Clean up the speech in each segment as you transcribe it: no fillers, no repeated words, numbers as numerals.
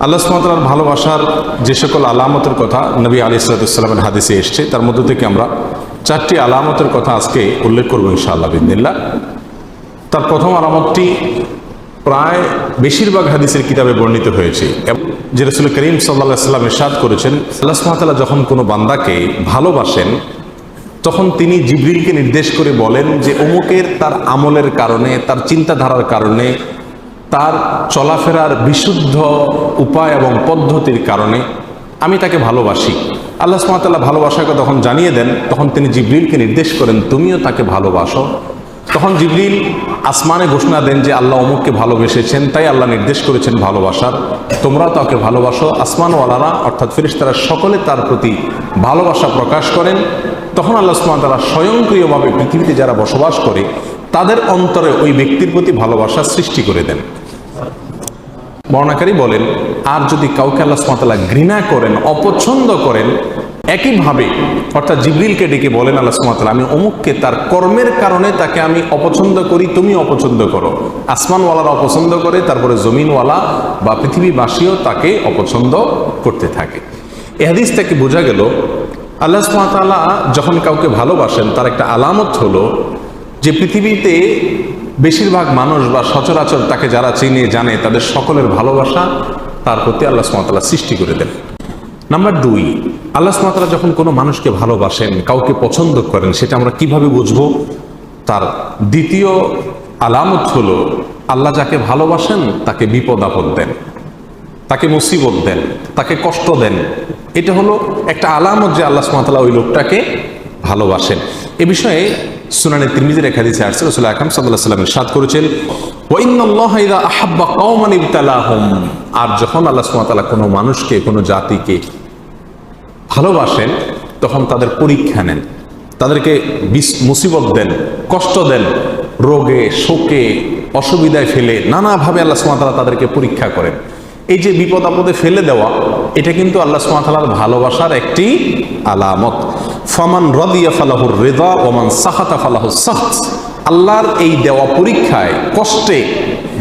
আল্লাহ সুবহানাহু ওয়া তাআলার ভালোবাসার যে সকল আলামতের কথা নবী আলাইহিস সালামের হাদিসে এসেছে, তার মধ্য থেকে আমরা 4টি আলামতের কথা আজকে উল্লেখ করব ইনশাআল্লাহ বিইذنিল্লাহ। তার প্রথম আলামতটি প্রায় বেশিরভাগ হাদিসের কিতাবে বর্ণিত হয়েছে, যে রাসূল করিম সাল্লাল্লাহু আলাইহি ওয়াসাল্লাম ইরশাদ করেছেন, আল্লাহ সুবহানাহু ওয়া তাআলা যখন কোনো বান্দাকে ভালোবাসেন তখন তিনি জিবরিলকে নির্দেশ করে বলেন যে অমুকের তার আমলের কারণে, তার চিন্তাধারার কারণে, তার চলাফেরার বিশুদ্ধ উপায় এবং পদ্ধতির কারণে আমি তাকে ভালোবাসি। আল্লাহ সুবহানাহু ওয়া তাআলা ভালোবাসাকে তখন জানিয়ে দেন, তখন তিনি জিবরিলকে নির্দেশ করেন তুমিও তাকে ভালোবাসো। তখন জিবরিল আসমানে ঘোষণা দেন যে আল্লাহ অমুককে ভালোবেসেছেন, তাই আল্লাহ নির্দেশ করেছেন ভালোবাসার, তোমরাও তাকে ভালোবাসো। আসমানওয়ালারা অর্থাৎ ফেরেশতারা সকলে তার প্রতি ভালোবাসা প্রকাশ করেন। তখন আল্লাহ সুবহানাহু ওয়া তাআলা স্বয়ংক্রিয়ভাবে পৃথিবীতে যারা বসবাস করে তাদের অন্তরে ওই ব্যক্তির প্রতি ভালোবাসা সৃষ্টি করে দেন। বর্ণাকারী বলেন, আর যদি কাউকে আল্লাহ সুবহানাহু ওয়া তাআলা ঘৃণা করেন, অপছন্দ করেন, একইভাবে অর্থাৎ জিবরিলকে ডেকে বলেন আল্লাহ সুবহানাহু ওয়া তাআলা আমি অমুককে তার কর্মের কারণে তাকে আমি অপছন্দ করি, তুমি অপছন্দ করো। আসমানওয়ালারা অপছন্দ করে, তারপরে জমিনওয়ালা বা পৃথিবীবাসীও তাকে অপছন্দ করতে থাকে। এই হাদিস থেকে বোঝা গেল আল্লাহ সুবহানাহু ওয়া তাআলা যখন কাউকে ভালোবাসেন তার একটা আলামত হলো যে পৃথিবীতে বেশিরভাগ মানুষ বা সচরাচর তাকে যারা চিনে জানে তাদের সকলের ভালোবাসা তার প্রতি আল্লাহ সুবহানাহু ওয়া তাআলা সৃষ্টি করে দেন। নাম্বার 2, আল্লাহ সুবহানাহু ওয়া তাআলা যখন কোনো মানুষকে ভালোবাসেন, কাউকে পছন্দ করেন, সেটা আমরা কিভাবে বুঝবো? তার দ্বিতীয় আলামত হলো আল্লাহ যাকে ভালোবাসেন তাকে বিপদ আপদ দেন, তাকে মুসিবত দেন, তাকে কষ্ট দেন। এটা হলো একটা আলামত যে আল্লাহ সুবহানাহু ওয়া তাআলা ওই লোকটাকে ভালোবাসেন। এ বিষয়ে সুনানে তিরমিজির এক হাদিসে আসছে, রাসূল আকরাম সাল্লাল্লাহু আলাইহি ওয়াসাল্লাম ইরশাদ করেছেন, ওয়া ইন্নাল্লাহা ইযা আহাব্বা কওমান ইবতালাহুম, আর যখন আল্লাহ সুবহানাহু ওয়া তাআলা কোনো মানুষকে, কোনো জাতিকে ভালোবাসেন তখন তাদের পরীক্ষা নেন, তাদেরকে মুসিবত দেন, কষ্ট দেন, রোগে শোকে অসুবিধায় ফেলে নানাভাবে আল্লাহ সুবহানাহু ওয়া তাআলা তাদেরকে পরীক্ষা করেন। এই যে বিপদ আপদে ফেলে দেওয়া, এটা কিন্তু আল্লাহ সুবহানাহু ওয়া তাআলার ভালোবাসার একটি আলামত। ফামান রাদিয়া ফালাহুর রিদা ওয়া মান সাখাতা ফালাহুস সাখত, আল্লাহর এই দেওয়া পরীক্ষায়, কষ্টে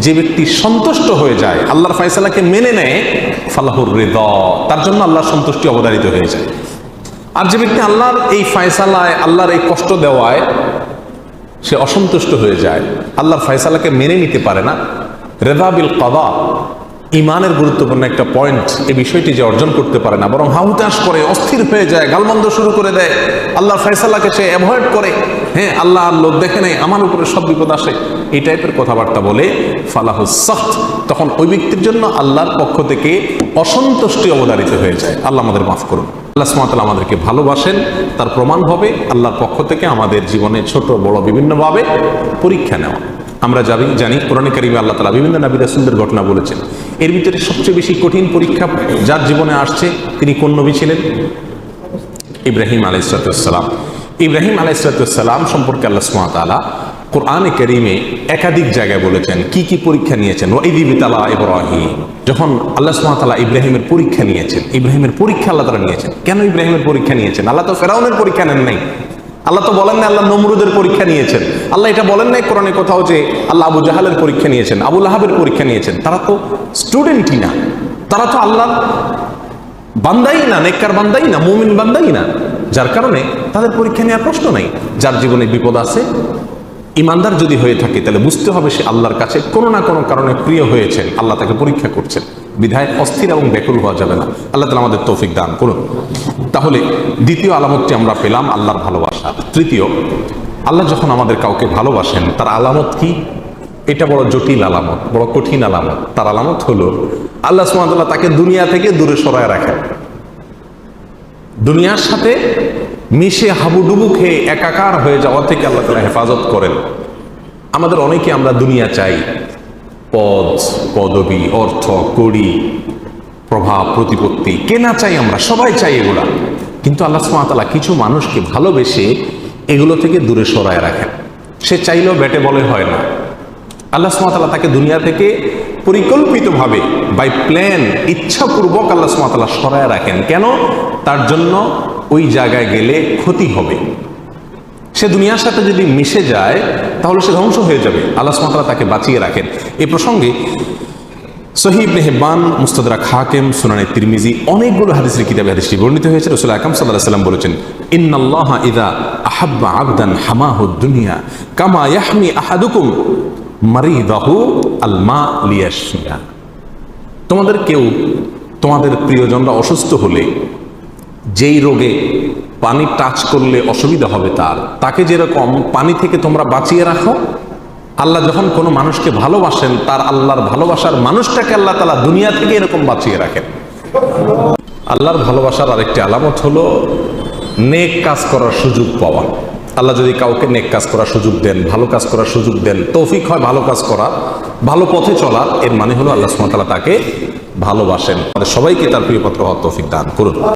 যে ব্যক্তি সন্তুষ্ট হয়ে যায়, আল্লাহর ফয়সালাকে মেনে নেয়, ফালাহুর রিদা, তার জন্য আল্লাহর সন্তুষ্টি অবধারিত হয়ে যায়। আর যে ব্যক্তি আল্লাহর এই ফয়সালায়, আল্লাহর এই কষ্ট দেওয়ায় সে অসন্তুষ্ট হয়ে যায়, আল্লাহর ফয়সালাকে মেনে নিতে পারে না, রিদা বিল কাদা, ইমানের গুরুত্বপূর্ণ একটা পয়েন্ট, এই বিষয়টি যে অর্জন করতে পারে না, বরং হাহুতাশ করে, অস্থির হয়ে যায়, গালমন্দ শুরু করে দেয়, আল্লাহর ফয়সালাকে সে অ্যাভয়েড করে, হ্যাঁ আল্লাহ আর লোক দেখে নেই, আমার উপরে সব বিপদ আসে, এই টাইপের কথাবার্তা বলে ফালাহুস সাখত, তখন ওই ব্যক্তির জন্য আল্লাহর পক্ষ থেকে অসন্তুষ্টি অবধারিত হয়ে যায়। আল্লাহ আমাদের মাফ করুন। আল্লাহ সুবহানাহু ওয়া তাআলা আমাদেরকে ভালোবাসেন, তার প্রমাণ হবে আল্লাহর পক্ষ থেকে আমাদের জীবনে ছোট বড় বিভিন্নভাবে পরীক্ষা নেওয়া। আমরা জানি কোরআনে কারিমে আল্লাহ তাআলা বিভিন্ন নবী রাসূলদের ঘটনা বলেছেন। এর ভিতরে সবচেয়ে বেশি কঠিন পরীক্ষা যার জীবনে আসছে তিনি কোন নবী ছিলেন? ইব্রাহিম আলাইহিস সালাম। ইব্রাহিম আলাইহিস সালাম সম্পর্কে আল্লাহ সুবহানাহু ওয়া তাআলা কোরআনে কারিমে একাধিক জায়গায় বলেছেন কি কি পরীক্ষা নিয়েছেন। ওয়া ইয ইবতালা ইব্রাহিম, যখন আল্লাহ সুবহানাহু ওয়া তাআলা ইব্রাহিমের পরীক্ষা নিয়েছেন, ইব্রাহিমের পরীক্ষা আল্লাহ তাআলা নিয়েছেন। কেন ইব্রাহিমের পরীক্ষা নিয়েছেন? আল্লাহ তো ফেরাউনের পরীক্ষা নেন নাই, আল্লাহ তো বলেন না আল্লাহ নমরুদের পরীক্ষা নিয়েছেন, আল্লাহ এটা বলেন নাই কোরআনে কোথাও যে আল্লাহ আবু জাহালের পরীক্ষা নিয়েছেন, আবু লাহাবের পরীক্ষা নিয়েছেন। তারা তো স্টুডেন্টই না, তারা তো আল্লাহর বান্দাই না, নেককার বান্দাই না, মুমিন বান্দাই না, যার কারণে তাদের পরীক্ষা নেওয়ার প্রশ্ন নাই। যার জীবনে বিপদ আছে, ইমানদার যদি হয়ে থাকে তাহলে বুঝতে হবে সে আল্লাহর কাছে কোনো না কোনো কারণে প্রিয় হয়েছেন, আল্লাহ তাকে পরীক্ষা করছেন, বিধায় অস্থির এবং ব্যাকুল হওয়া যাবে না। আল্লাহ তাআলা আমাদের তৌফিক দান করুন। তাহলে দ্বিতীয় আলামতটি আমরা পেলাম আল্লাহর ভালোবাসা। তৃতীয়, আল্লাহ যখন আমাদের কাউকে ভালোবাসেন তার আলামত কি? এটা বড় জটিল আলামত, বড় কঠিন আলামত। তার আলামত হলো আল্লাহ সুবহানাহু ওয়া তাআলা তাকে দুনিয়া থেকে দূরে সরায় রাখেন, দুনিয়ার সাথে মিশে হাবুডুবু খেয়ে একাকার হয়ে যাওয়া থেকে আল্লাহ তাআলা হেফাজত করেন। আমাদের অনেকে আমরা দুনিয়া চাই, পদ পদবি, অর্থ কড়ি, প্রভাব প্রতিপত্তি, কেনা চাই, আমরা সবাই চাই এগুলা, কিন্তু আল্লাহ সুবহানাহু ওয়া তাআলা কিছু মানুষকে ভালোবেসে এগুলো থেকে দূরে সরায় রাখেন। সে চাইলেও ব্যাটে বলে হয় না। আল্লাহ সুবহানাহু ওয়া তাআলা তাকে দুনিয়া থেকে পরিকল্পিতভাবে বাই প্ল্যান, ইচ্ছাপূর্বক আল্লাহ সুবহানাহু ওয়া তাআলা সরায় রাখেন। কেন? তার জন্য ওই জায়গায় গেলে ক্ষতি হবে। সে দুনিয়ার সাথে যদি মিশে যায় তাহলে সে ধ্বংস হয়ে যাবে। আল্লাহ সুবহানাহু ওয়া তাআলা তাকে বাঁচিয়ে রাখেন। এই প্রসঙ্গে সহিহ ইবনে হিব্বান, মুস্তাদরাক হাকিম, সুনানে তিরমিজি, অনেকগুলো হাদিসের কিতাবে হাদিসটি বর্ণিত হয়েছে। রাসূল আকরাম সাল্লাল্লাহু আলাইহি ওয়াসাল্লাম বলেছেন, ইন্নাল্লাহা ইযা আহাব্বা আবদান হামাহুদ দুনিয়া কামা ইয়াহমি আহাদুকুম মারিদাহু আল মা লিয়াশফিয়া। তোমাদের কেউ তোমাদের প্রিয়জনরা অসুস্থ হলে যেই রোগে পানি টাচ করলে অসুবিধা হবে তাকে যেরকম পানি থেকে তোমরা বাঁচিয়ে রাখো, আল্লাহ যখন কোনো মানুষকে ভালোবাসেন তার আল্লাহর ভালোবাসার মানুষটাকে আল্লাহ তাআলা দুনিয়া থেকে এরকম বাঁচিয়ে রাখেন। আল্লাহর ভালোবাসার আরেকটি আলামত হলো নেক কাজ করার সুযোগ পাওয়া। আল্লাহ যদি কাউকে নেক কাজ করার সুযোগ দেন, ভালো কাজ করার সুযোগ দেন, তৌফিক হয় ভালো কাজ করার, ভালো পথে চলার, এর মানে হলো আল্লাহ সুবহানাহু ওয়া তাআলা তাকে ভালোবাসেন। আমাদের সবাইকে তার প্রিয় পাত্র হওয়ার তৌফিক দান করুন।